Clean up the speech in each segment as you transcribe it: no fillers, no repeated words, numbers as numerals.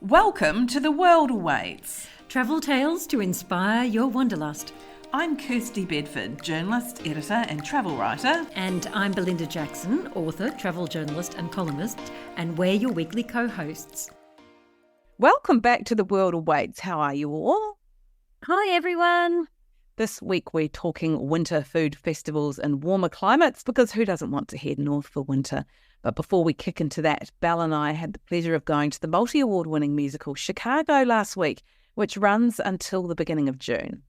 Welcome to The World Awaits. Travel tales to inspire your wanderlust. I'm Kirsty Bedford, journalist, editor and travel writer. And I'm Belinda Jackson, author, travel journalist and columnist, and we're your weekly co-hosts. Welcome back to The World Awaits. How are you all? Hi everyone. This week we're talking winter food festivals and warmer climates because who doesn't want to head north for winter? But before we kick into that, Belle and I had the pleasure of going to the multi-award winning musical Chicago last week, which runs until the beginning of June.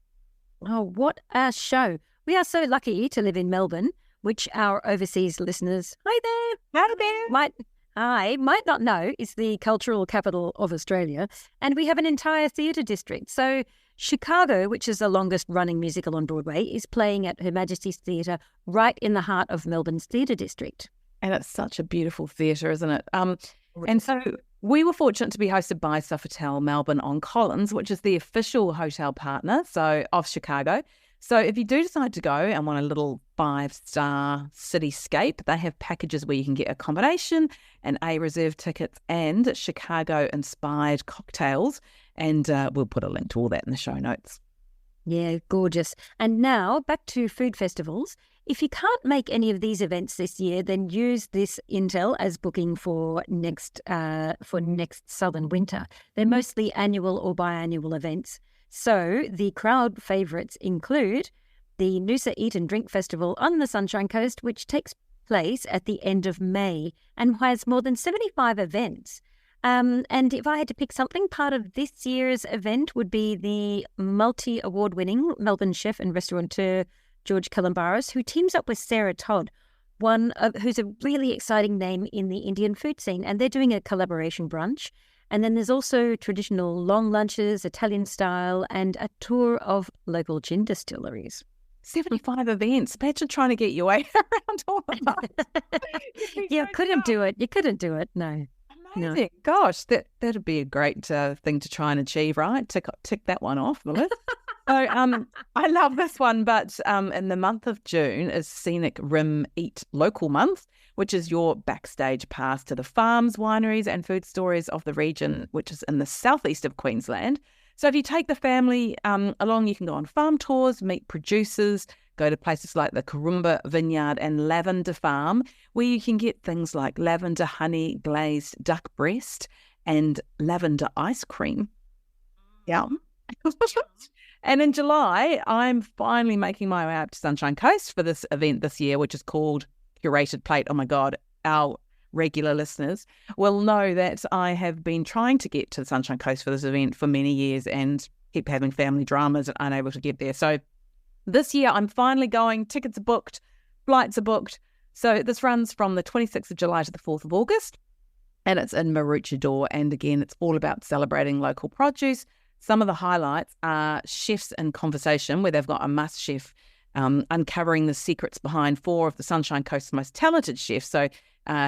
Oh, what a show. We are so lucky to live in Melbourne, which our overseas listeners, hi there, might not know is the cultural capital of Australia. And we have an entire theatre district. So Chicago, which is the longest running musical on Broadway, is playing at Her Majesty's Theatre right in the heart of Melbourne's theatre district. And it's such a beautiful theatre, isn't it? And so we were fortunate to be hosted by Sofitel Melbourne on Collins, which is the official hotel partner of Chicago. So if you do decide to go and want a little 5-star cityscape, they have packages where you can get accommodation and A-reserve tickets and Chicago-inspired cocktails. And we'll put a link to all that in the show notes. Yeah, gorgeous. And now back to food festivals. If you can't make any of these events this year, then use this intel as booking for next southern winter. They're mostly annual or biannual events. So the crowd favourites include the Noosa Eat and Drink Festival on the Sunshine Coast, which takes place at the end of May and has more than 75 events. And if I had to pick something, part of this year's event would be the multi-award-winning Melbourne chef and restaurateur George Kalambaris, who teams up with Sarah Todd, who's a really exciting name in the Indian food scene, and they're doing a collaboration brunch. And then there's also traditional long lunches, Italian style, and a tour of local gin distilleries. 75 events. Imagine trying to get your way around all of that. You couldn't do it. You couldn't do it. No. Amazing. No. Gosh, that'd be a great thing to try and achieve, right? Tick that one off the list. So I love this one, but in the month of June is Scenic Rim Eat Local Month, which is your backstage pass to the farms, wineries and food stories of the region, which is in the southeast of Queensland. So if you take the family along, you can go on farm tours, meet producers, go to places like the Karumba Vineyard and Lavender Farm, where you can get things like lavender honey glazed duck breast and lavender ice cream. Yum. And in July, I'm finally making my way out to Sunshine Coast for this event this year, which is called Curated Plate. Oh my God, our regular listeners will know that I have been trying to get to the Sunshine Coast for this event for many years and keep having family dramas and unable to get there. So this year I'm finally going. Tickets are booked, flights are booked. So this runs from the 26th of July to the 4th of August, and it's in Maroochydore. And again, it's all about celebrating local produce. Some of the highlights are Chefs in Conversation, where they've got a must chef uncovering the secrets behind 4 of the Sunshine Coast's most talented chefs. So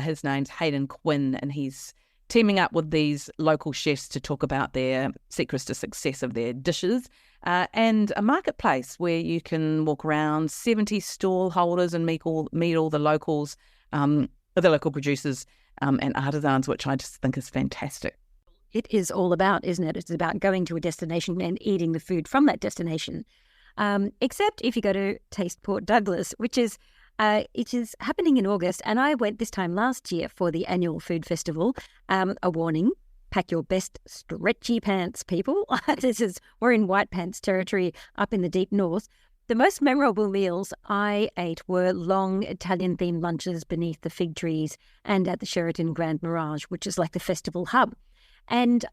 his name's Hayden Quinn, and he's teaming up with these local chefs to talk about their secrets to success of their dishes. And a marketplace where you can walk around, 70 stall holders and meet all the locals, the local producers and artisans, which I just think is fantastic. It is all about, isn't it? It's about going to a destination and eating the food from that destination. Except if you go to Taste Port Douglas, which is it is happening in August, and I went this time last year for the annual food festival. A warning: pack your best stretchy pants, people. We're in white pants territory up in the deep north. The most memorable meals I ate were long Italian-themed lunches beneath the fig trees and at the Sheraton Grand Mirage, which is like the festival hub. And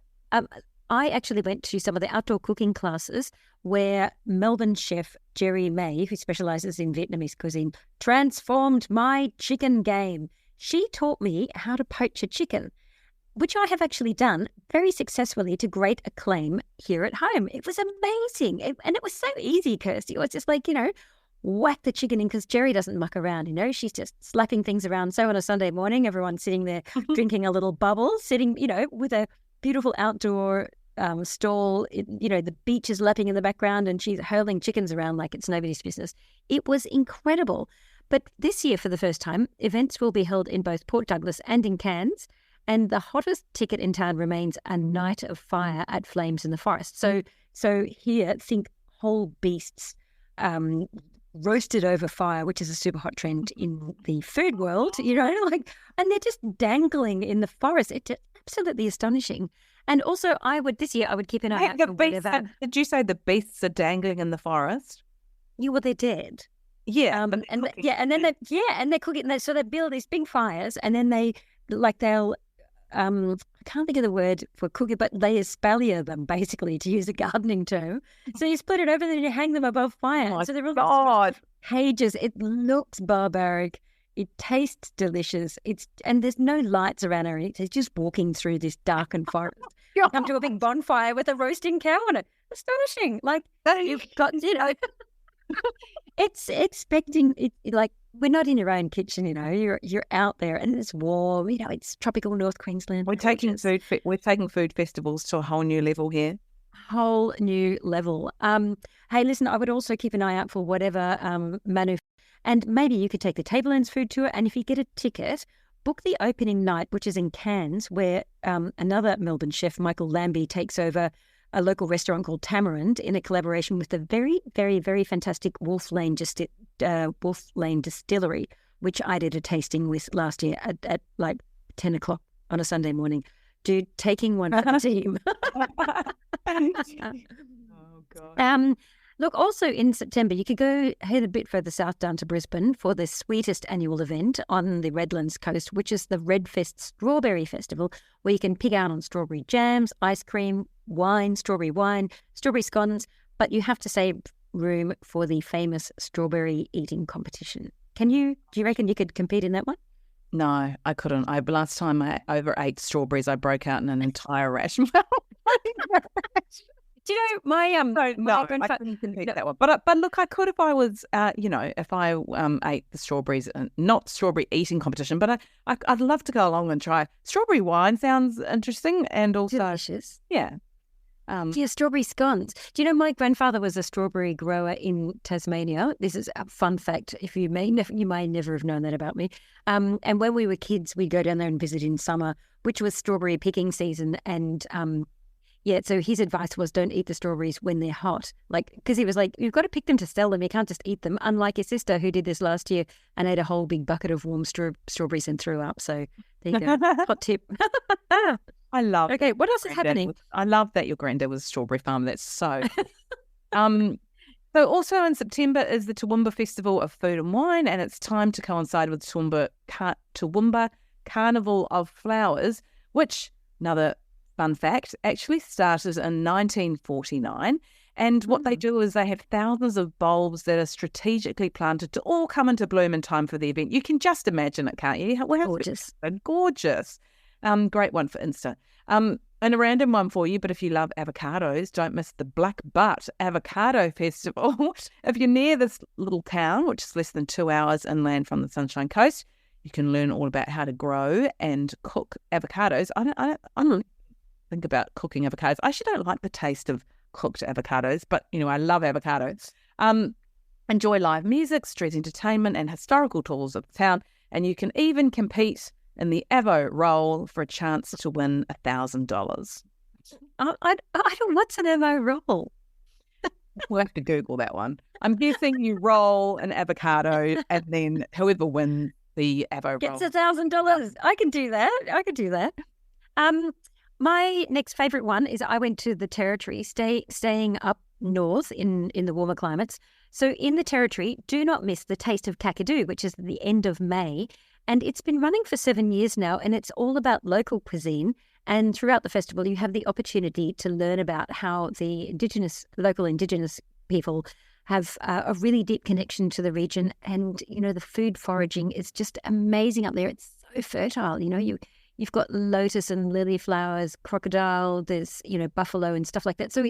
I actually went to some of the outdoor cooking classes where Melbourne chef Jerry May, who specialises in Vietnamese cuisine, transformed my chicken game. She taught me how to poach a chicken, which I have actually done very successfully to great acclaim here at home. It was amazing. And it was so easy, Kirsty. It was just like, whack the chicken in, because Jerry doesn't muck around, she's just slapping things around. So on a Sunday morning, everyone's sitting there drinking a little bubble, sitting, with a beautiful outdoor stall. The beach is lapping in the background and she's hurling chickens around like it's nobody's business. It was incredible. But this year, for the first time, events will be held in both Port Douglas and in Cairns. And the hottest ticket in town remains a night of fire at Flames in the Forest. So here, think whole beasts roasted over fire, which is a super hot trend in the food world, and they're just dangling in the forest. It's absolutely astonishing. And also, this year I would keep an eye out for whatever. Did you say the beasts are dangling in the forest? Yeah, well, they're dead. Yeah, and they're cooking. So they build these big fires, and then they'll I can't think of the word for cooking, but they espalier them, basically, to use a gardening term. So you split it open and you hang them above fire. Oh, so they're all God. cages. It looks barbaric. It tastes delicious. And there's no lights around or anything. It's just walking through this darkened forest. You come to a big bonfire with a roasting cow on it. Astonishing. You've got, it's expecting it, we're not in your own kitchen, you're out there and it's warm, it's tropical North Queensland. We're taking food festivals to a whole new level here. Whole new level. Hey, listen, I would also keep an eye out for whatever Manu, and maybe you could take the Tablelands food tour, and if you get a ticket, book the opening night, which is in Cairns, where another Melbourne chef, Michael Lambie, takes over a local restaurant called Tamarind in a collaboration with the very, very, very fantastic Wolf Lane Distillery, which I did a tasting with last year at 10 o'clock on a Sunday morning. Dude, taking one for the team. Oh, God. Look, also in September, you could head a bit further south down to Brisbane for the sweetest annual event on the Redlands coast, which is the Redfest Strawberry Festival, where you can pig out on strawberry jams, ice cream, strawberry scones, but you have to save room for the famous strawberry eating competition. Do you reckon you could compete in that one? No, I couldn't. Last time I overate strawberries, I broke out in an entire rash. Do you know my No, I couldn't compete that one. But look, I could if I was, if I ate the strawberries, not strawberry eating competition. But I'd love to go along and try strawberry wine. Sounds interesting and also delicious. Yeah. Strawberry scones. Do you know my grandfather was a strawberry grower in Tasmania? This is a fun fact. If you may never have known that about me. And when we were kids, we'd go down there and visit in summer, which was strawberry picking season, and so his advice was don't eat the strawberries when they're hot. Because he was like, you've got to pick them to sell them. You can't just eat them. Unlike his sister who did this last year and ate a whole big bucket of warm strawberries and threw up. So there you go. Hot tip. I love Okay, what else is happening? I love that your granddad was a strawberry farmer. That's so... So also in September is the Toowoomba Festival of Food and Wine, and it's time to coincide with Toowoomba Carnival of Flowers, which, another fun fact, actually started in 1949. And what they do is they have thousands of bulbs that are strategically planted to all come into bloom in time for the event. You can just imagine it, can't you? Gorgeous. Gorgeous. Great one for Insta. And a random one for you, but if you love avocados, don't miss the Black Butt Avocado Festival. If you're near this little town, which is less than 2 hours inland from the Sunshine Coast, you can learn all about how to grow and cook avocados. I don't think about cooking avocados. I actually don't like the taste of cooked avocados, but I love avocados. Enjoy live music, street entertainment, and historical tours of the town, and you can even compete in the Avo roll for a chance to win $1,000. I don't. What's an Avo roll? We'll have to Google that one. I'm guessing you roll an avocado, and then whoever wins the Avo roll gets $1,000. I can do that. My next favourite one is I went to the Territory, staying up north in the warmer climates. So in the Territory, do not miss the Taste of Kakadu, which is at the end of May. And it's been running for 7 years now, and it's all about local cuisine. And throughout the festival, you have the opportunity to learn about how the local Indigenous people have a really deep connection to the region. And, the food foraging is just amazing up there. It's so fertile. You've got lotus and lily flowers, crocodile, there's, buffalo and stuff like that. So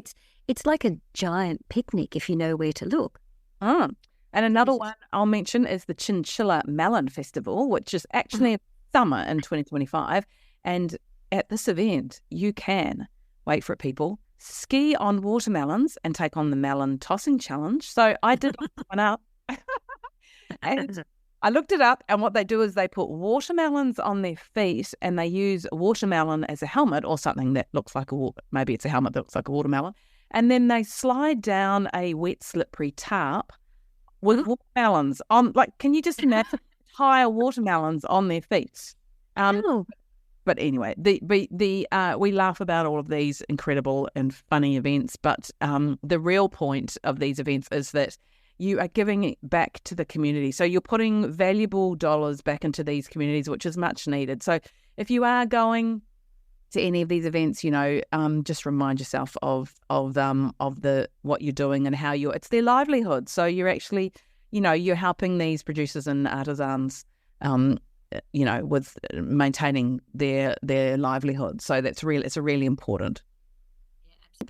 it's like a giant picnic if you know where to look. Oh. And another one I'll mention is the Chinchilla Melon Festival, which is actually in summer in 2025. And at this event, you can, wait for it, people, ski on watermelons and take on the melon tossing challenge. So I did one up. And I looked it up, and what they do is they put watermelons on their feet, and they use a watermelon as a helmet or something that looks like maybe it's a helmet that looks like a watermelon, and then they slide down a wet, slippery tarp with watermelons on. Like, can you just imagine entire watermelons on their feet? Oh. But anyway, we laugh about all of these incredible and funny events, but the real point of these events is that you are giving it back to the community. So you're putting valuable dollars back into these communities, which is much needed. So if you are going to any of these events, just remind yourself of the what you're doing and how it's their livelihood. So you're actually, you're helping these producers and artisans, with maintaining their livelihood. So it's really important.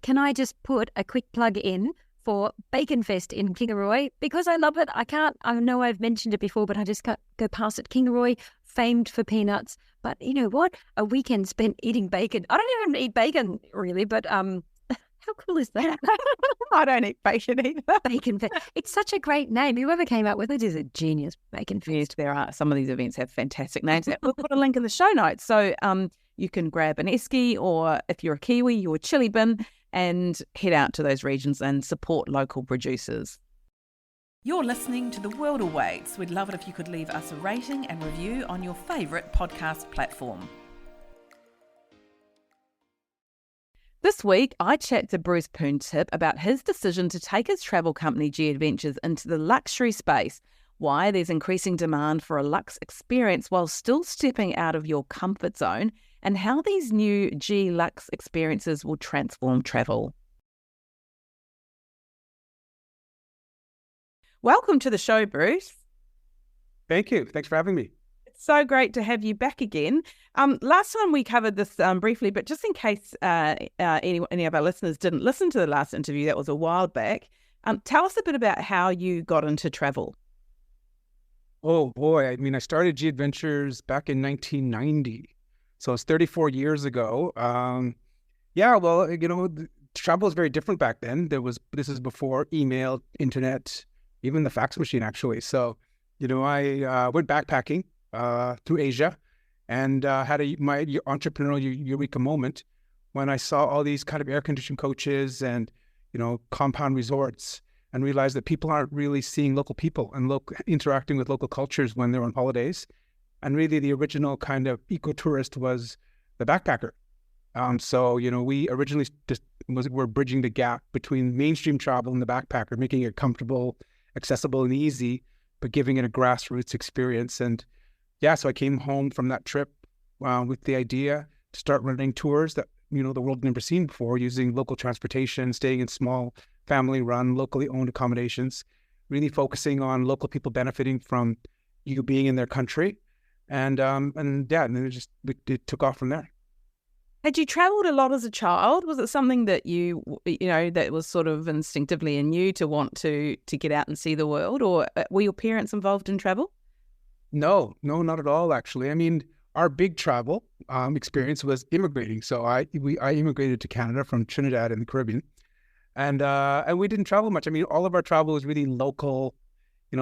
Can I just put a quick plug in for Bacon Fest in Kingaroy, because I love it. I know I've mentioned it before, but I just can't go past it. Kingaroy, famed for peanuts. But you know what? A weekend spent eating bacon. I don't even eat bacon, really, but how cool is that? I don't eat bacon either. Bacon Fest. It's such a great name. Whoever came up with it is a genius. Bacon Fest. Yes, there are. Some of these events have fantastic names. We'll put a link in the show notes. So you can grab an esky, or if you're a Kiwi, your chili bin, and head out to those regions and support local producers. You're listening to The World Awaits. We'd love it if you could leave us a rating and review on your favourite podcast platform. This week, I chat to Bruce Poon about his decision to take his travel company G Adventures into the luxury space, why there's increasing demand for a luxe experience while still stepping out of your comfort zone, and how these new G Luxe experiences will transform travel. Welcome to the show, Bruce. Thank you. Thanks for having me. It's so great to have you back again. Last time we covered this briefly, but just in case any of our listeners didn't listen to the last interview, that was a while back, tell us a bit about how you got into travel. Oh, boy. I mean, I started G Adventures back in 1990. So it's 34 years ago. Travel was very different back then. This is before email, internet, even the fax machine, actually. So, I went backpacking through Asia and had my entrepreneurial eureka moment when I saw all these kind of air-conditioned coaches and, compound resorts, and realized that people aren't really seeing local people and interacting with local cultures when they're on holidays. And really the original kind of eco-tourist was the backpacker. We originally were bridging the gap between mainstream travel and the backpacker, making it comfortable, accessible, and easy, but giving it a grassroots experience. And so I came home from that trip with the idea to start running tours that, the world had never seen before, using local transportation, staying in small family-run, locally owned accommodations, really focusing on local people benefiting from you being in their country. And then it took off from there. Had you travelled a lot as a child? Was it something that that was sort of instinctively in you to want to get out and see the world, or were your parents involved in travel? No, not at all, actually. I mean, our big travel experience was immigrating. So I immigrated to Canada from Trinidad in the Caribbean, and we didn't travel much. I mean, all of our travel was really local,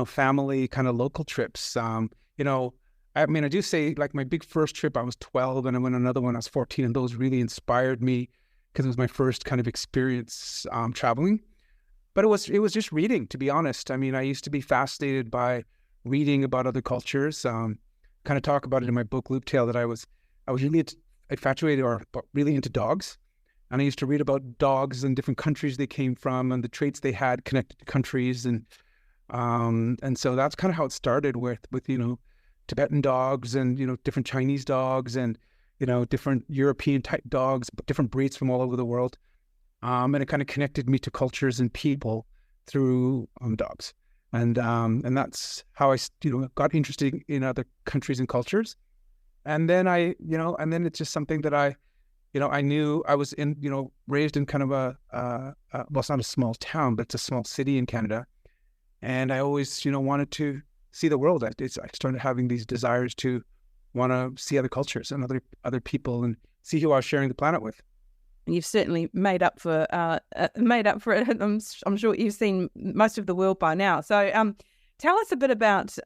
family kind of local trips. I do say, like, my big first trip, I was 12, and I went on another one, I was 14, and those really inspired me because it was my first kind of experience traveling. But it was just reading, to be honest. I mean, I used to be fascinated by reading about other cultures. Kind of talk about it in my book, Loop Tale, that I was really infatuated or really into dogs. And I used to read about dogs and different countries they came from and the traits they had connected to countries. And so that's kind of how it started with Tibetan dogs and, different Chinese dogs and, different European type dogs, but different breeds from all over the world. And it kind of connected me to cultures and people through dogs. And that's how I, got interested in other countries and cultures. And then and then it's just something that I knew I was raised in kind of well, it's not a small town, but it's a small city in Canada. And I always, wanted to see the world. I started having these desires to want to see other cultures and other people and see who I was sharing the planet with. And you've certainly made up for it. I'm sure you've seen most of the world by now. So tell us a bit about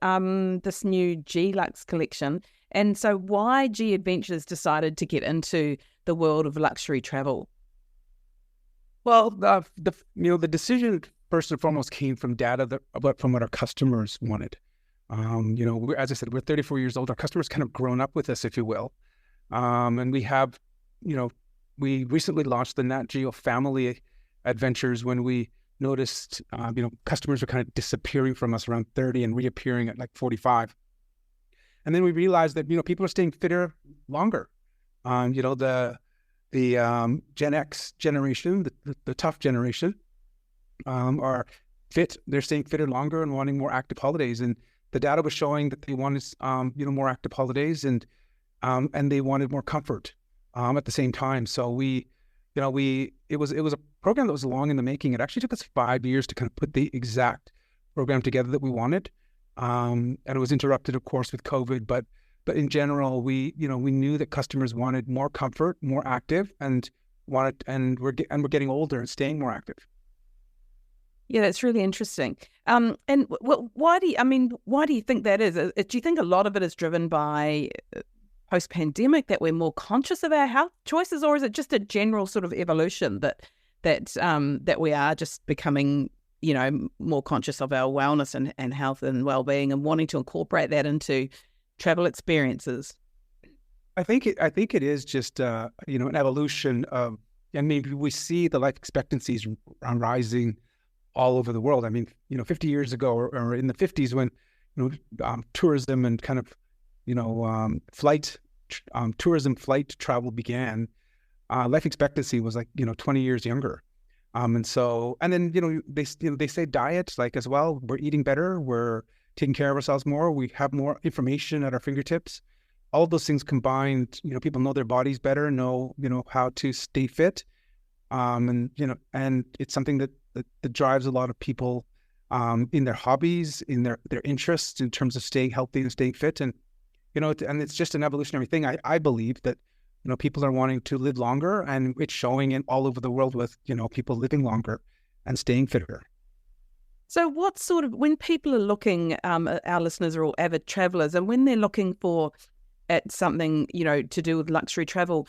this new G Lux collection, and so why G Adventures decided to get into the world of luxury travel. Well, the decision first and foremost came from data from what our customers wanted. As I said, we're 34 years old. Our customers kind of grown up with us, if you will, and we have, we recently launched the Nat Geo Family Adventures when we noticed, customers were kind of disappearing from us around 30 and reappearing at like 45. And then we realized that, people are staying fitter longer. The Gen X generation, the tough generation, are fit. They're staying fitter longer and wanting more active holidays. And the data was showing that they wanted, more active holidays and they wanted more comfort at the same time. So it was a program that was long in the making. It actually took us 5 years to kind of put the exact program together that we wanted. And it was interrupted, of course, with COVID, but in general, we knew that customers wanted more comfort, more active, and we're getting older and staying more active. Yeah, that's really interesting. And why do you think that is? Do you think a lot of it is driven by post-pandemic, that we're more conscious of our health choices, or is it just a general sort of evolution that we are just becoming, more conscious of our wellness and health and well-being, and wanting to incorporate that into travel experiences? I think it is just an evolution of. I mean, we see the life expectancies rising all over the world. I mean, 50 years ago or in the 50s when tourism and kind of flight travel began, life expectancy was like 20 years younger. And then they say diet, like, as well. We're eating better, we're taking care of ourselves more, we have more information at our fingertips. All of those things combined, people know their bodies better, know how to stay fit, and it's something that drives a lot of people in their hobbies, in their interests, in terms of staying healthy and staying fit. And and it's just an evolutionary thing. I believe that people are wanting to live longer, and it's showing in all over the world with people living longer and staying fitter. So what sort of, when people are looking, our listeners are all avid travelers, and when they're looking at something, to do with luxury travel,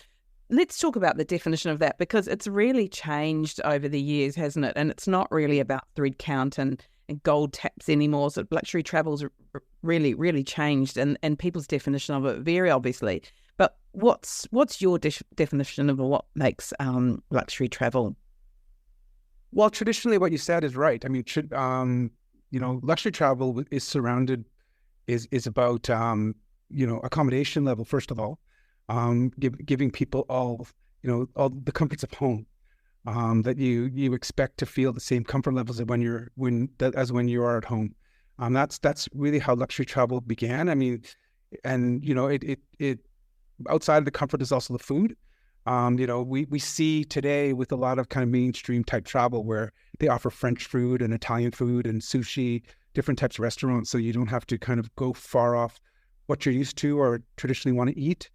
let's talk about the definition of that, because it's really changed over the years, hasn't it? And it's not really about thread count and gold taps anymore. So luxury travel's really, really changed, and people's definition of it vary, obviously. But what's your definition of what makes luxury travel? Well, traditionally, what you said is right. I mean, luxury travel is about accommodation level, first of all, giving people all the comforts of home, that you expect to feel the same comfort levels when you are at home. That's really how luxury travel began. I mean, and it outside of the comfort is also the food. We see today with a lot of kind of mainstream type travel where they offer French food and Italian food and sushi, different types of restaurants, so you don't have to kind of go far off what you're used to or traditionally want to eat.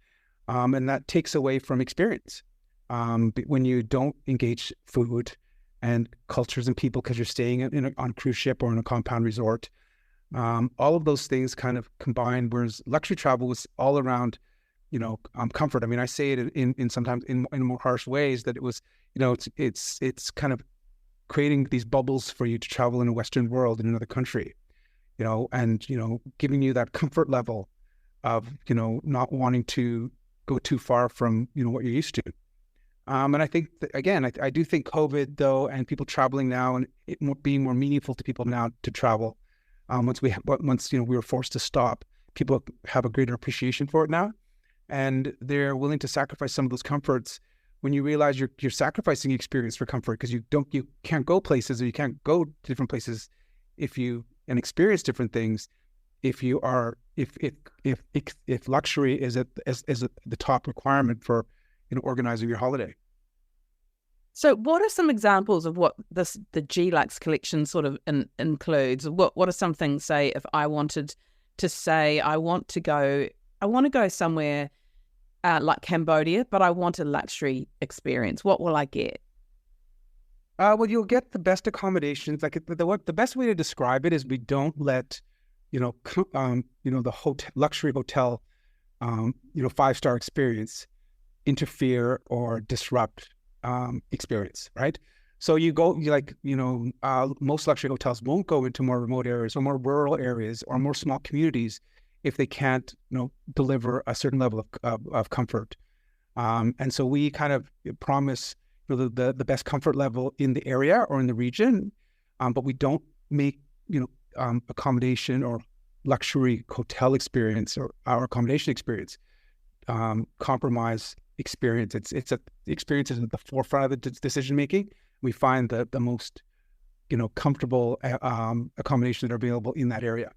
And that takes away from experience. When you don't engage food and cultures and people because you're staying on a cruise ship or in a compound resort, all of those things kind of combined, whereas luxury travel was all around comfort. I mean, I say it in sometimes in more harsh ways, that it was, it's kind of creating these bubbles for you to travel in a Western world in another country, and giving you that comfort level of not wanting to go too far from what you're used to. And I think that, again, I do think COVID though, and people traveling now, and it being more meaningful to people now to travel. Once we were forced to stop, people have a greater appreciation for it now. And they're willing to sacrifice some of those comforts when you realize you're sacrificing experience for comfort, because you can't go places, or you can't go to different places and experience different things if luxury is at the top requirement for organizing your holiday. So what are some examples of what the G-Lux collection sort of includes? What are some things, say, if I wanted to say I want to go somewhere like Cambodia, but I want a luxury experience, what will I get? Well, you'll get the best accommodations. Like the best way to describe it is we don't let, the luxury hotel, 5-star experience interfere or disrupt experience, right? So most luxury hotels won't go into more remote areas or more rural areas or more small communities if they can't, deliver a certain level of comfort. And so we kind of promise the best comfort level in the area or in the region, but we don't make accommodation or luxury hotel experience or our accommodation experience compromise experience. The experience is at the forefront of the decision making. We find the most comfortable accommodations that are available in that area,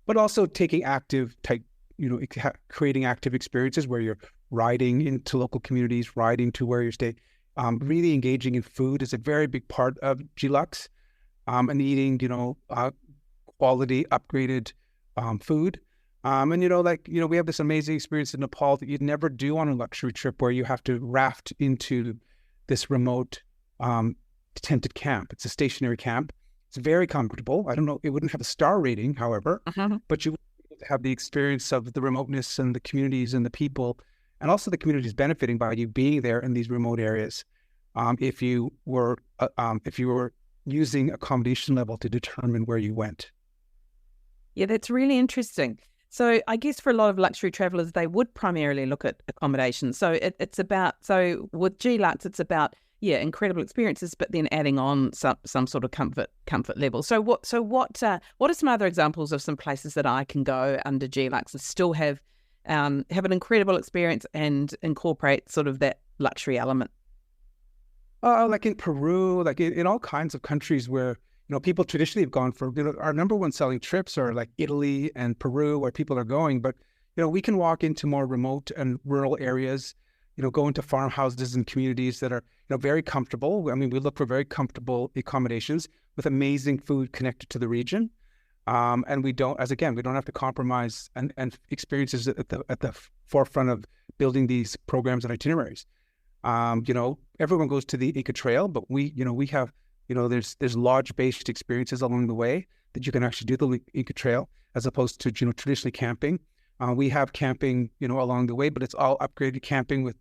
but also taking active type, creating active experiences where you're riding into local communities, riding to where you stay. Really engaging in food is a very big part of GLux, and eating, quality upgraded food. We have this amazing experience in Nepal that you'd never do on a luxury trip, where you have to raft into this remote tented camp. It's a stationary camp. It's very comfortable. I don't know, it wouldn't have a star rating, however, but you would have the experience of the remoteness and the communities and the people, and also the communities benefiting by you being there in these remote areas. If you were using accommodation level to determine where you went. Yeah, that's really interesting. So I guess for a lot of luxury travelers, they would primarily look at accommodation. So with GLux, it's about, incredible experiences, but then adding on some sort of comfort level. So what are some other examples of some places that I can go under GLux and still have an incredible experience and incorporate sort of that luxury element? Like in Peru, like in all kinds of countries where people traditionally have gone for, our number one selling trips are like Italy and Peru, where people are going. But, we can walk into more remote and rural areas, go into farmhouses and communities that are, very comfortable. I mean, we look for very comfortable accommodations with amazing food connected to the region. And we don't have to compromise and experiences at the forefront of building these programs and itineraries. Everyone goes to the Inca Trail, but we have, there's lodge-based experiences along the way that you can actually do the Inca Trail, as opposed to, traditionally camping. We have camping, along the way, but it's all upgraded camping with,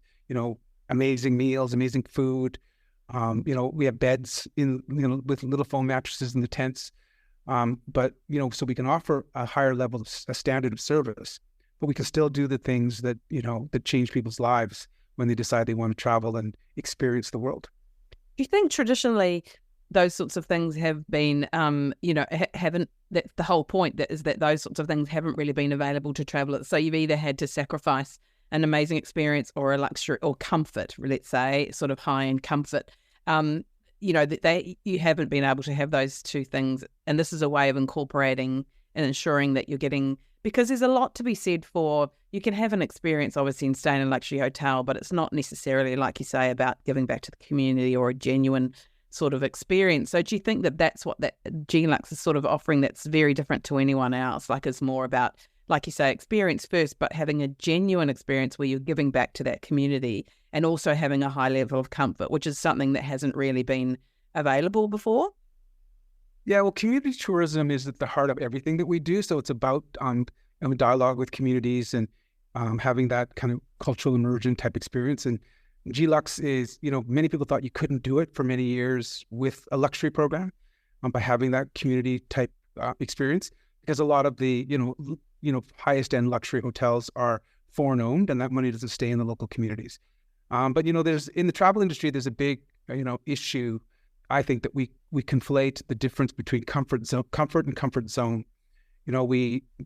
amazing meals, amazing food. We have beds with little foam mattresses in the tents. But so we can offer a higher level of a standard of service, but we can still do the things that, that change people's lives when they decide they want to travel and experience the world. Do you think traditionally those sorts of things have been, haven't, that's the whole point, that is that those sorts of things haven't really been available to travelers. So you've either had to sacrifice an amazing experience or a luxury or comfort, let's say, sort of high-end comfort. You haven't been able to have those two things. And this is a way of incorporating and ensuring that you're getting, because there's a lot to be said for, you can have an experience obviously and stay in a luxury hotel, but it's not necessarily, like you say, about giving back to the community or a genuine sort of experience. So do you think that that's what that GLux is sort of offering that's very different to anyone else? Like it's more about, like you say, experience first, but having a genuine experience where you're giving back to that community and also having a high level of comfort, which is something that hasn't really been available before? Yeah, well, community tourism is at the heart of everything that we do. So it's about dialogue with communities and having that kind of cultural immersion type experience. And GLux is, many people thought you couldn't do it for many years with a luxury program by having that community type experience, because a lot of the, highest end luxury hotels are foreign owned, and that money doesn't stay in the local communities. But there's, in the travel industry, there's a big, issue. I think that we conflate the difference between comfort and comfort zone.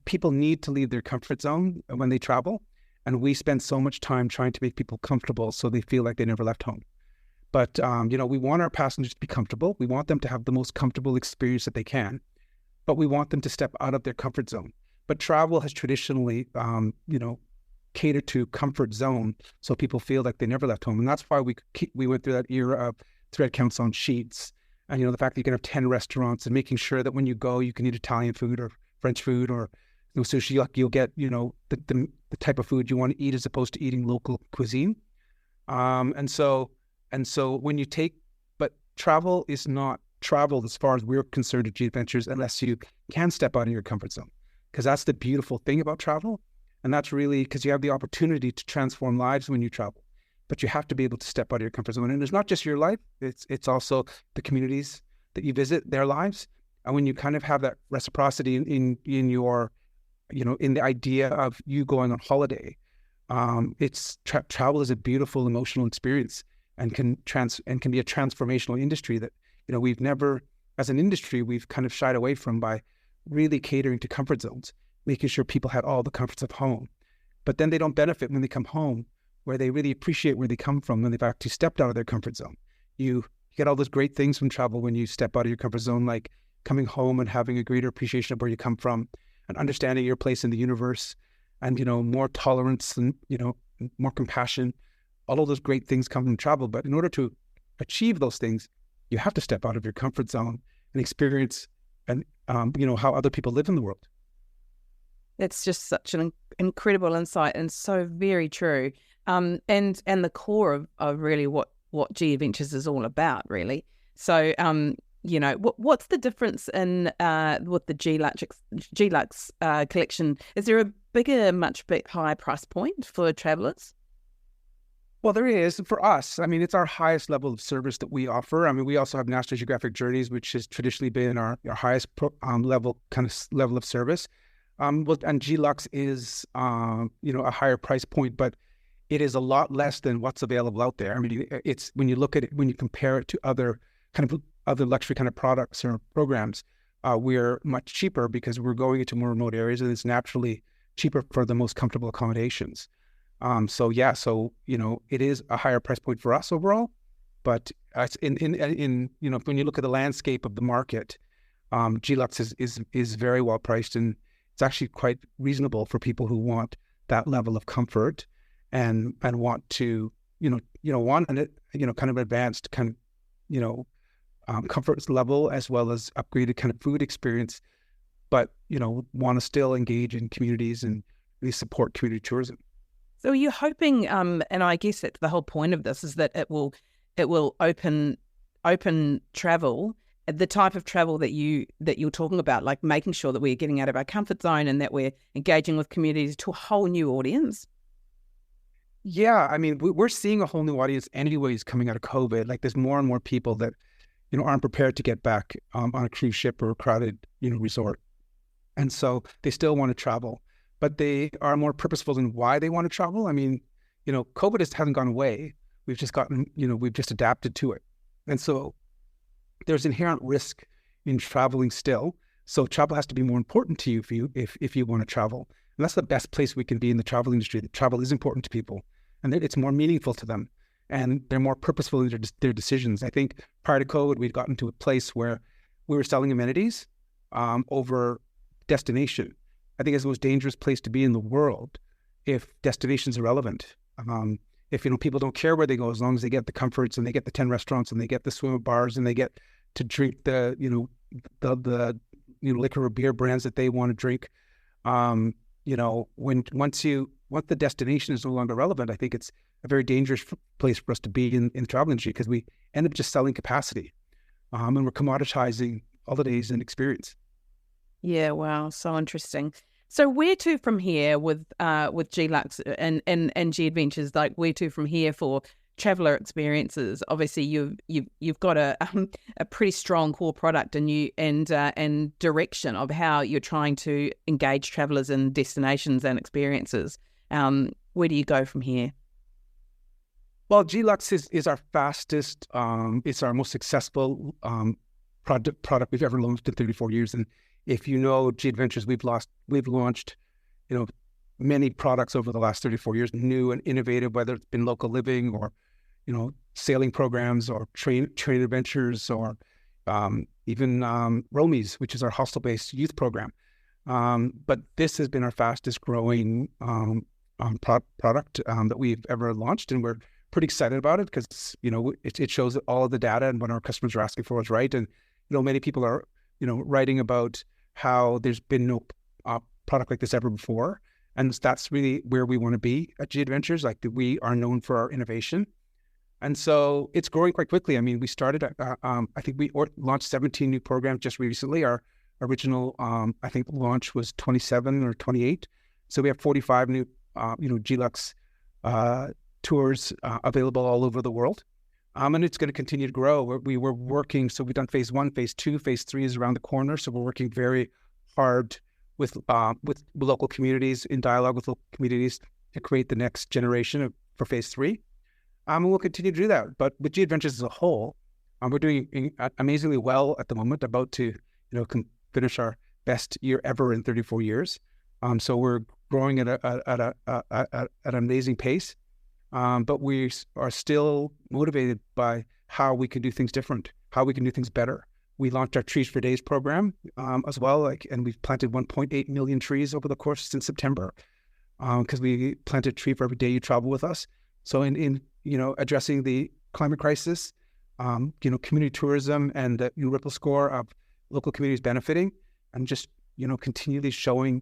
People need to leave their comfort zone when they travel, and we spend so much time trying to make people comfortable so they feel like they never left home. But we want our passengers to be comfortable. We want them to have the most comfortable experience that they can, but we want them to step out of their comfort zone. But travel has traditionally, catered to comfort zone, so people feel like they never left home, and that's why we went through that era of thread counts on sheets, and the fact that you can have 10 restaurants, and making sure that when you go, you can eat Italian food or French food or sushi. You'll get the type of food you want to eat as opposed to eating local cuisine. And so when you take, but travel is not travel as far as we're concerned at G Adventures unless you can step out of your comfort zone, because that's the beautiful thing about travel. And that's really because you have the opportunity to transform lives when you travel, but you have to be able to step out of your comfort zone. And it's not just your life, it's also the communities that you visit, their lives. And when you kind of have that reciprocity in your, in the idea of you going on holiday, travel is a beautiful emotional experience and can be a transformational industry that, we've never, as an industry, we've kind of shied away from by really catering to comfort zones, making sure people had all the comforts of home. But then they don't benefit when they come home, where they really appreciate where they come from when they've actually stepped out of their comfort zone. You get all those great things from travel when you step out of your comfort zone, like coming home and having a greater appreciation of where you come from and understanding your place in the universe and, more tolerance and, more compassion. All of those great things come from travel. But in order to achieve those things, you have to step out of your comfort zone and experience and, how other people live in the world. It's just such an incredible insight and so very true. And the core of really what G Adventures is all about, really. So, what's the difference in with the G Lux collection? Is there a much higher price point for travellers? Well, there is for us. I mean, it's our highest level of service that we offer. I mean, we also have National Geographic Journeys, which has traditionally been our highest level of service. And G Lux is a higher price point, but it is a lot less than what's available out there. I mean, it's when you look at it, when you compare it to other luxury kind of products or programs, we're much cheaper because we're going into more remote areas and it's naturally cheaper for the most comfortable accommodations. It is a higher price point for us overall, but it's in when you look at the landscape of the market, G Lux is very well priced and it's actually quite reasonable for people who want that level of comfort and want to, want kind of advanced kind of, comfort level as well as upgraded kind of food experience, but, want to still engage in communities and really support community tourism. So you're hoping, and I guess that's the whole point of this, is that it will open travel, the type of travel that you're talking about, like making sure that we're getting out of our comfort zone and that we're engaging with communities to a whole new audience. Yeah, I mean, we're seeing a whole new audience anyways coming out of COVID. Like there's more and more people that, aren't prepared to get back on a cruise ship or a crowded, resort. And so they still want to travel, but they are more purposeful in why they want to travel. I mean, COVID hasn't gone away. We've just we've just adapted to it. And so there's inherent risk in traveling still. So travel has to be more important to you if you want to travel. And that's the best place we can be in the travel industry. That travel is important to people and it's more meaningful to them and they're more purposeful in their decisions. I think prior to COVID, we'd gotten to a place where we were selling amenities over destination. I think it's the most dangerous place to be in the world if destination's irrelevant. If people don't care where they go, as long as they get the comforts and they get the 10 restaurants and they get the swim at bars and they get to drink the liquor or beer brands that they want to drink. Once the destination is no longer relevant, I think it's a very dangerous place for us to be in the travel industry because we end up just selling capacity, and we're commoditizing holidays and experience. Yeah, wow, so interesting. So where to from here with G Lux and G Adventures? Like where to from here for traveller experiences? Obviously, you've got a pretty strong core product and direction of how you're trying to engage travellers in destinations and experiences. Where do you go from here? Well, G Lux is our fastest. It's our most successful product we've ever launched in 34 years, and if you know G Adventures, we've launched, many products over the last 34 years, new and innovative, whether it's been local living or, sailing programs or train adventures or even Romies, which is our hostel-based youth program. But this has been our fastest growing product that we've ever launched, and we're pretty excited about it because, it shows that all of the data and what our customers are asking for is right. And, many people are, writing about how there's been no product like this ever before. And that's really where we want to be at G Adventures. Like we are known for our innovation. And so it's growing quite quickly. I mean, we started, I think we launched 17 new programs just recently. Our original, I think, launch was 27 or 28. So we have 45 new, GLux tours available all over the world. And it's going to continue to grow. We were working, so we've done phase 1, phase 2, phase 3 is around the corner. So we're working very hard with local communities, in dialogue with local communities, to create the next generation for phase 3. And we'll continue to do that. But with G Adventures as a whole, we're doing amazingly well at the moment, about to finish our best year ever in 34 years. So we're growing at an amazing pace. But we are still motivated by how we can do things different, how we can do things better. We launched our Trees for Days program as well, and we've planted 1.8 million trees over the course since September, because we plant a tree for every day you travel with us. So in addressing the climate crisis, community tourism and the ripple score of local communities benefiting, and just continually showing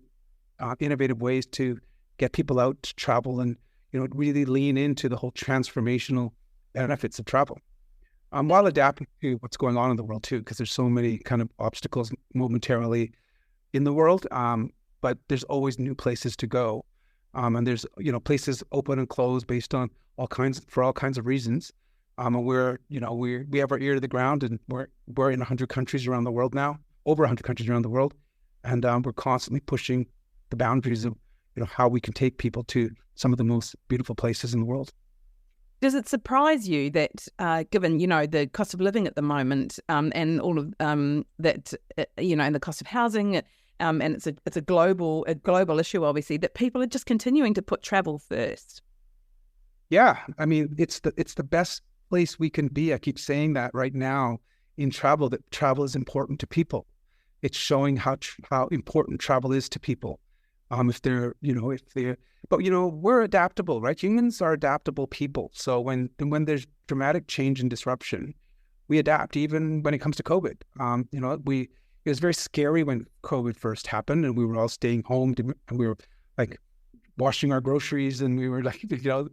innovative ways to get people out to travel and really lean into the whole transformational benefits of travel, while adapting to what's going on in the world too, because there's so many kind of obstacles momentarily in the world, but there's always new places to go, and there's places open and closed based on all kinds of reasons, and we have our ear to the ground, and we're in 100 countries around the world now, over 100 countries around the world, and we're constantly pushing the boundaries of how we can take people to some of the most beautiful places in the world. Does it surprise you that, given the cost of living at the moment, and all of that, and the cost of housing, and it's a global issue, obviously, that people are just continuing to put travel first? Yeah, I mean, it's the best place we can be. I keep saying that right now in travel, that travel is important to people. It's showing how important travel is to people. But we're adaptable, right? Humans are adaptable people. So when there's dramatic change and disruption, we adapt. Even when it comes to COVID, it was very scary when COVID first happened, and we were all staying home, and we were like washing our groceries, and we were like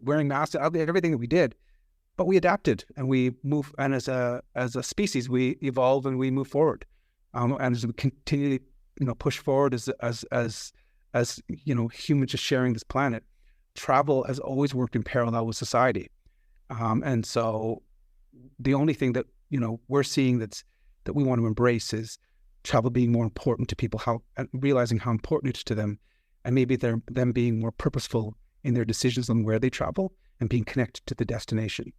wearing masks, everything that we did. But we adapted, and we move. And as a species, we evolve and we move forward. And as we continue to push forward as humans just sharing this planet, travel has always worked in parallel with society. And so the only thing that, we're seeing that we want to embrace is travel being more important to people, and realizing how important it is to them, and maybe them being more purposeful in their decisions on where they travel and being connected to the destination.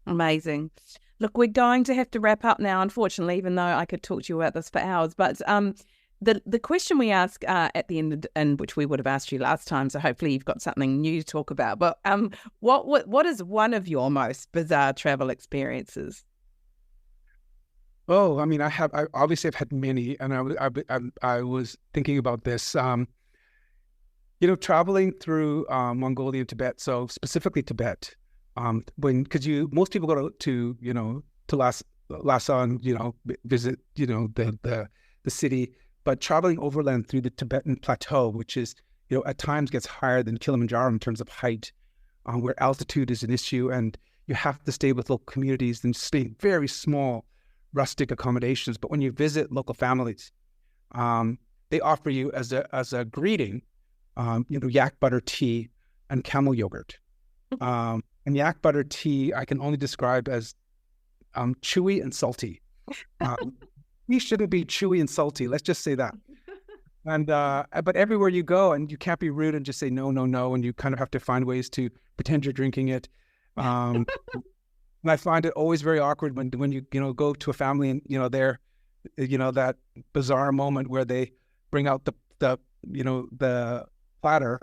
Amazing. Look, we're going to have to wrap up now, unfortunately, even though I could talk to you about this for hours. But the question we ask at the end, and which we would have asked you last time, so hopefully you've got something new to talk about. But what is one of your most bizarre travel experiences? Oh, I mean, I obviously have had many, and I was thinking about this. Traveling through Mongolia and Tibet, so specifically Tibet, because most people go to Lhasa and visit the city. But traveling overland through the Tibetan plateau, which is, at times gets higher than Kilimanjaro in terms of height, where altitude is an issue, and you have to stay with local communities and stay in very small, rustic accommodations. But when you visit local families, they offer you as a greeting, yak butter tea and camel yogurt. And yak butter tea I can only describe as chewy and salty. We shouldn't be chewy and salty. Let's just say that. And but everywhere you go, and you can't be rude and just say no, and you kind of have to find ways to pretend you're drinking it. And I find it always very awkward when you go to a family and they're that bizarre moment where they bring out the platter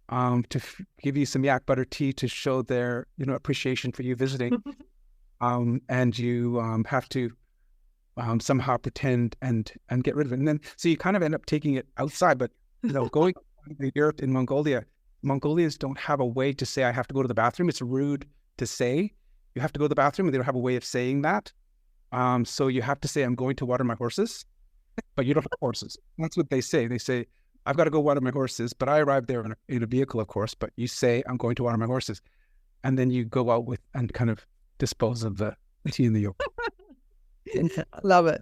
to give you some yak butter tea to show their appreciation for you visiting, and you have to somehow pretend and get rid of it. And then, so you kind of end up taking it outside, but, going to Europe in Mongolians don't have a way to say, I have to go to the bathroom. It's rude to say you have to go to the bathroom, and they don't have a way of saying that. So you have to say, I'm going to water my horses, but you don't have horses. That's what they say. They say, I've got to go water my horses, but I arrived there in a vehicle, of course, but you say, I'm going to water my horses. and then you go out with and kind of dispose of the tea and the yolk. Love it.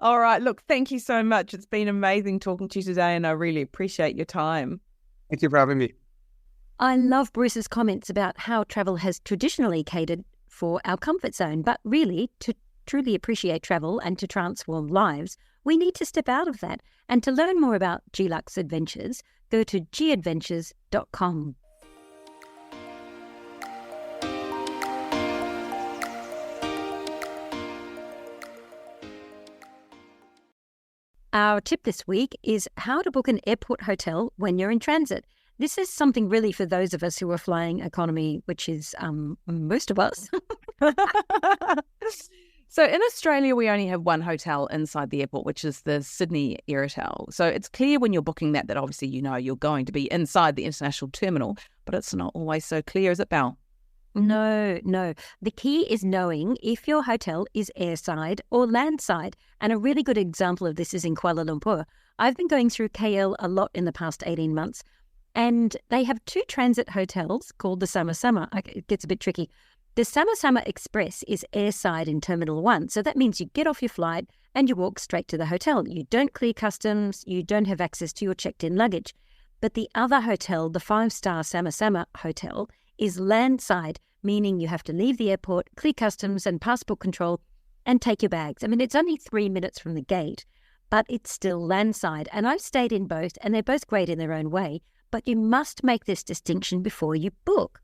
All right. Look, thank you so much. It's been amazing talking to you today, and I really appreciate your time. Thank you for having me. I love Bruce's comments about how travel has traditionally catered for our comfort zone, but really, to truly appreciate travel and to transform lives, we need to step out of that. And to learn more about G-Lux Adventures, go to gadventures.com. Our tip this week is how to book an airport hotel when you're in transit. This is something really for those of us who are flying economy, which is most of us. So in Australia, we only have one hotel inside the airport, which is the Sydney Airtel. So it's clear when you're booking that obviously you know you're going to be inside the international terminal, but it's not always so clear, is it, Belle? No. The key is knowing if your hotel is airside or landside. And a really good example of this is in Kuala Lumpur. I've been going through KL a lot in the past 18 months, and they have 2 transit hotels called the Sama-Sama. It gets a bit tricky. The Sama-Sama Express is airside in Terminal 1. So that means you get off your flight and you walk straight to the hotel. You don't clear customs. You don't have access to your checked-in luggage. But the other hotel, the 5-star Sama-Sama Hotel, is landside, meaning you have to leave the airport, clear customs and passport control, and take your bags. I mean, it's only 3 minutes from the gate, but it's still landside. And I've stayed in both, and they're both great in their own way. But you must make this distinction before you book.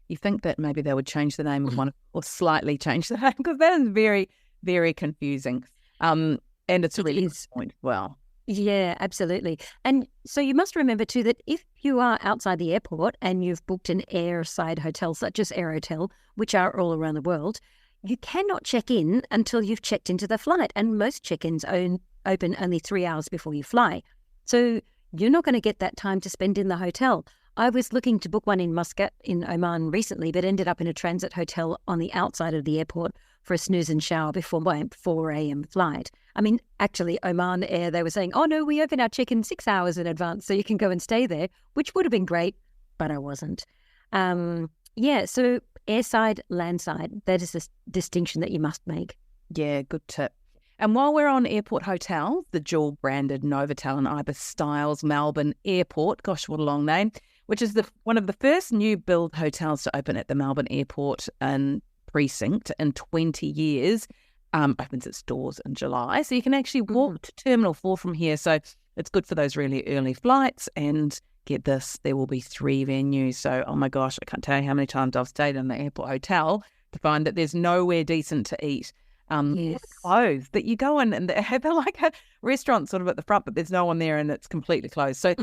You think that maybe they would change the name of one or slightly change the name, because that is very, very confusing. And it's a really good point. Well, yeah, absolutely. And so you must remember too that if you are outside the airport and you've booked an airside hotel such as Aerotel, which are all around the world, you cannot check in until you've checked into the flight. And most check-ins open only 3 hours before you fly. So you're not going to get that time to spend in the hotel. I was looking to book one in Muscat in Oman recently, but ended up in a transit hotel on the outside of the airport for a snooze and shower before my 4 a.m. flight. I mean, actually, Oman Air, they were saying, oh no, we open our check-in 6 hours in advance, so you can go and stay there, which would have been great, but I wasn't. So airside, landside, that is a distinction that you must make. Yeah, good tip. And while we're on airport hotels, the dual-branded Novotel and Ibis Styles Melbourne Airport, gosh, what a long name, which is one of the first new build hotels to open at the Melbourne Airport and precinct in 20 years, opens its doors in July. So you can actually walk to Terminal 4 from here. So it's good for those really early flights. And get this, there will be 3 venues. So, oh my gosh, I can't tell you how many times I've stayed in the airport hotel to find that there's nowhere decent to eat. Yes. Closed, that you go in and they're like a restaurant sort of at the front, but there's no one there and it's completely closed. So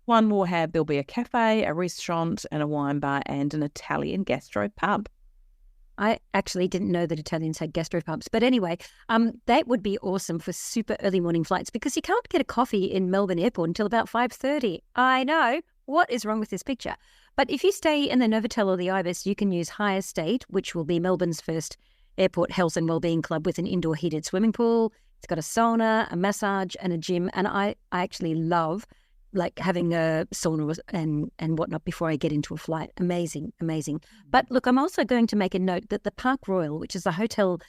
one will have, there'll be a cafe, a restaurant and a wine bar and an Italian gastro pub. I actually didn't know that Italians had gastropubs. But anyway, that would be awesome for super early morning flights because you can't get a coffee in Melbourne Airport until about 5:30. I know. What is wrong with this picture? But if you stay in the Novotel or the Ibis, you can use High Estate, which will be Melbourne's first airport health and wellbeing club with an indoor heated swimming pool. It's got a sauna, a massage and a gym. And I actually love like having a sauna and whatnot before I get into a flight. Amazing. But look, I'm also going to make a note that the Park Royal, which is a hotel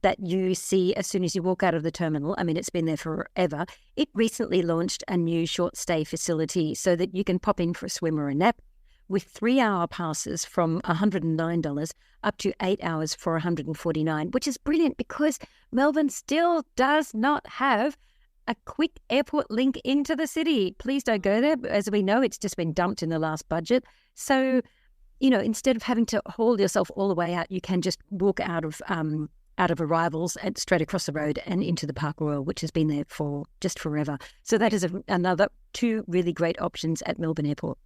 that you see as soon as you walk out of the terminal, I mean, it's been there forever, it recently launched a new short stay facility so that you can pop in for a swim or a nap with 3-hour passes from $109 up to 8 hours for $149, which is brilliant because Melbourne still does not have a quick airport link into the city. Please don't go there. As we know, it's just been dumped in the last budget. So, instead of having to haul yourself all the way out, you can just walk out of arrivals and straight across the road and into the Park Royal, which has been there for just forever. So that is another 2 really great options at Melbourne Airport.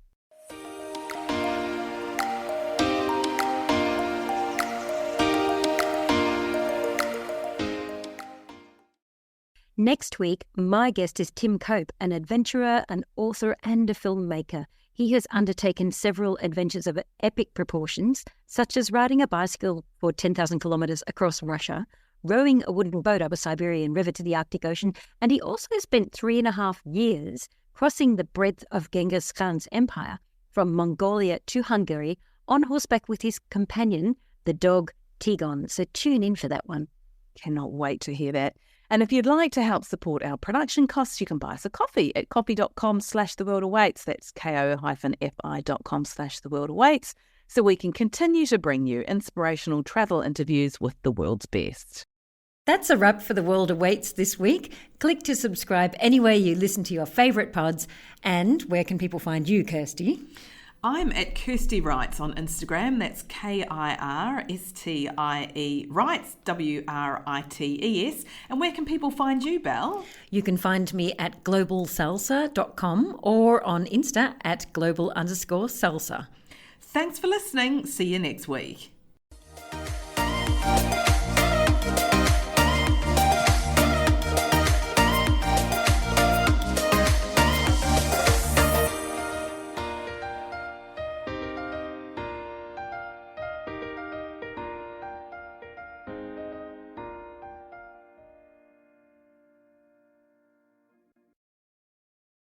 Next week, my guest is Tim Cope, an adventurer, an author and a filmmaker. He has undertaken several adventures of epic proportions, such as riding a bicycle for 10,000 kilometres across Russia, rowing a wooden boat up a Siberian river to the Arctic Ocean, and he also spent 3.5 years crossing the breadth of Genghis Khan's empire from Mongolia to Hungary on horseback with his companion, the dog Tigon. So tune in for that one. Cannot wait to hear that. And if you'd like to help support our production costs, you can buy us a coffee at coffee.com/theworldawaits. That's ko-fi.com/theworldawaits, so we can continue to bring you inspirational travel interviews with the world's best. That's a wrap for The World Awaits this week. Click to subscribe anywhere you listen to your favourite pods. And where can people find you, Kirsty? I'm at Kirsty Wrights on Instagram. That's KIRSTIE Wrights, WRITES. And where can people find you, Belle? You can find me at globalsalsa.com or on Insta at global_salsa. Thanks for listening. See you next week.